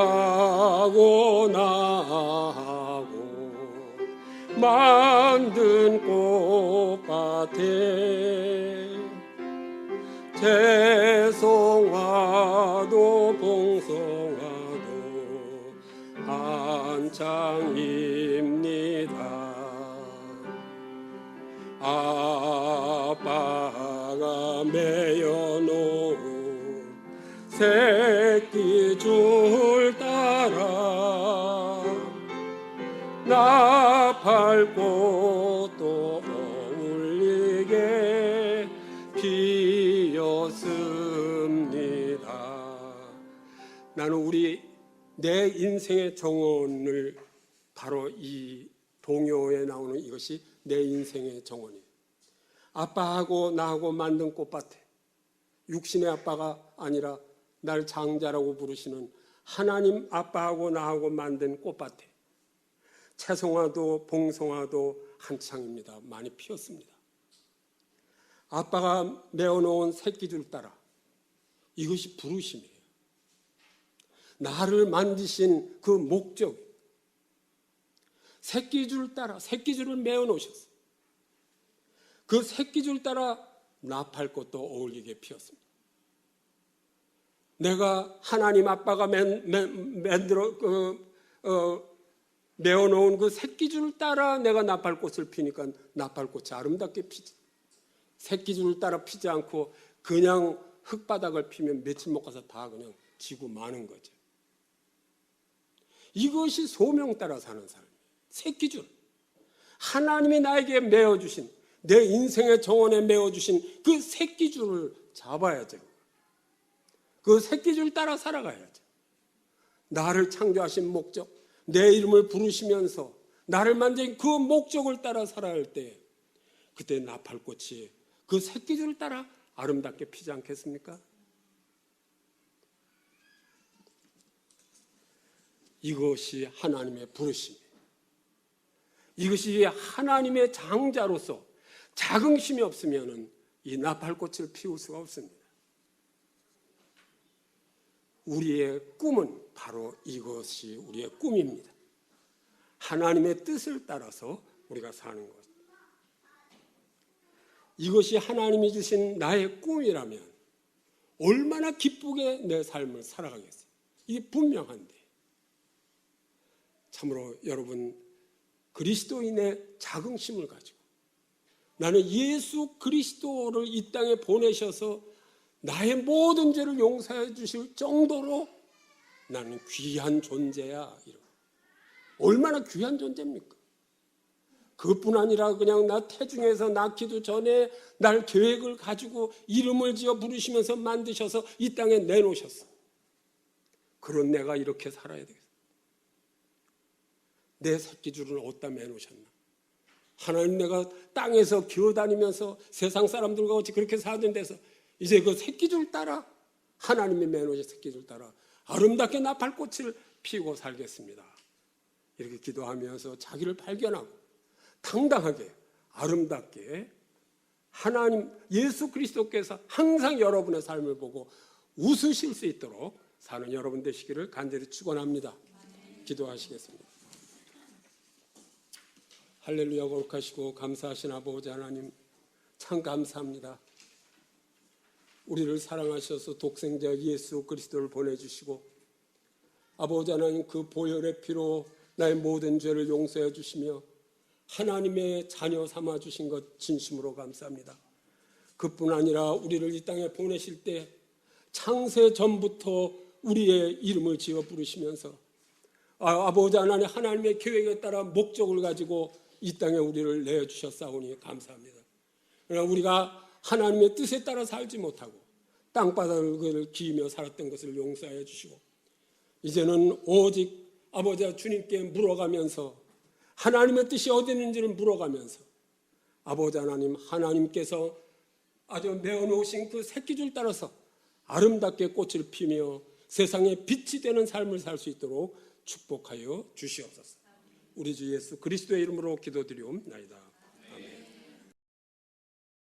아빠하고 나하고 만든 꽃밭에 죄송하도 봉송하도 한창입니다. 아빠가 매여놓은 새끼줄 따라 나팔꽃도 어울리게 피었습니다. 나는 내 인생의 정원을 바로 이 동요에 나오는 이것이 내 인생의 정원이에요. 아빠하고 나하고 만든 꽃밭에 육신의 아빠가 아니라 날 장자라고 부르시는 하나님 아빠하고 나하고 만든 꽃밭에 채송화도 봉송화도 한창입니다. 많이 피었습니다. 아빠가 메어놓은 새끼줄 따라 이것이 부르심이에요. 나를 만드신 그 목적, 새끼줄 따라 새끼줄을 메어놓으셨어요. 그 새끼줄 따라 나팔꽃도 어울리게 피었습니다. 내가 하나님 아빠가 만들어 메어놓은 그 새끼줄을 따라 내가 나팔꽃을 피니까 나팔꽃이 아름답게 피지. 새끼줄을 따라 피지 않고 그냥 흙바닥을 피면 며칠 못 가서 다 그냥 지고 마는 거죠. 이것이 소명 따라 사는 삶이에요. 새끼줄. 하나님이 나에게 메어주신, 내 인생의 정원에 메어주신 그 새끼줄을 잡아야죠. 그 새끼줄 따라 살아가야죠. 나를 창조하신 목적, 내 이름을 부르시면서 나를 만든 그 목적을 따라 살아야 할 때 그때 나팔꽃이 그 새끼줄을 따라 아름답게 피지 않겠습니까? 이것이 하나님의 부르심이에요. 이것이 하나님의 장자로서 자긍심이 없으면 이 나팔꽃을 피울 수가 없습니다. 우리의 꿈은 바로 이것이 우리의 꿈입니다. 하나님의 뜻을 따라서 우리가 사는 것. 이것이 하나님이 주신 나의 꿈이라면 얼마나 기쁘게 내 삶을 살아가겠어요. 이게 분명한데 참으로 여러분 그리스도인의 자긍심을 가지고 나는 예수 그리스도를 이 땅에 보내셔서 나의 모든 죄를 용서해 주실 정도로 나는 귀한 존재야. 얼마나 귀한 존재입니까? 그것뿐 아니라 그냥 나 태중에서 낳기도 전에 날 계획을 가지고 이름을 지어 부르시면서 만드셔서 이 땅에 내놓으셨어. 그런 내가 이렇게 살아야 되겠어. 내 새끼줄은 어디다 매놓으셨나? 하나님 내가 땅에서 기어다니면서 세상 사람들과 같이 그렇게 사는 데서 이제 그 새끼줄 따라 하나님이 매놓으신 새끼줄 따라 아름답게 나팔꽃을 피우고 살겠습니다. 이렇게 기도하면서 자기를 발견하고 당당하게 아름답게 하나님 예수 그리스도께서 항상 여러분의 삶을 보고 웃으실 수 있도록 사는 여러분 되시기를 간절히 축원합니다. 기도하시겠습니다. 할렐루야. 거룩하시고 감사하신 아버지 하나님 참 감사합니다. 우리를 사랑하셔서 독생자 예수 그리스도를 보내주시고 아버지 하나님 그 보혈의 피로 나의 모든 죄를 용서해 주시며 하나님의 자녀 삼아 주신 것 진심으로 감사합니다. 그뿐 아니라 우리를 이 땅에 보내실 때 창세 전부터 우리의 이름을 지어 부르시면서 아버지 하나님 하나님의 계획에 따라 목적을 가지고 이 땅에 우리를 내주셨사오니 감사합니다. 그러나 우리가 하나님의 뜻에 따라 살지 못하고 땅바닥을 기이며 살았던 것을 용서해 주시고 이제는 오직 아버지와 주님께 물어가면서 하나님의 뜻이 어디 있는지를 물어가면서 아버지 하나님 하나님께서 아주 메어놓으신 그 새끼줄 따라서 아름답게 꽃을 피며 세상에 빛이 되는 삶을 살 수 있도록 축복하여 주시옵소서. 우리 주 예수 그리스도의 이름으로 기도드리옵나이다.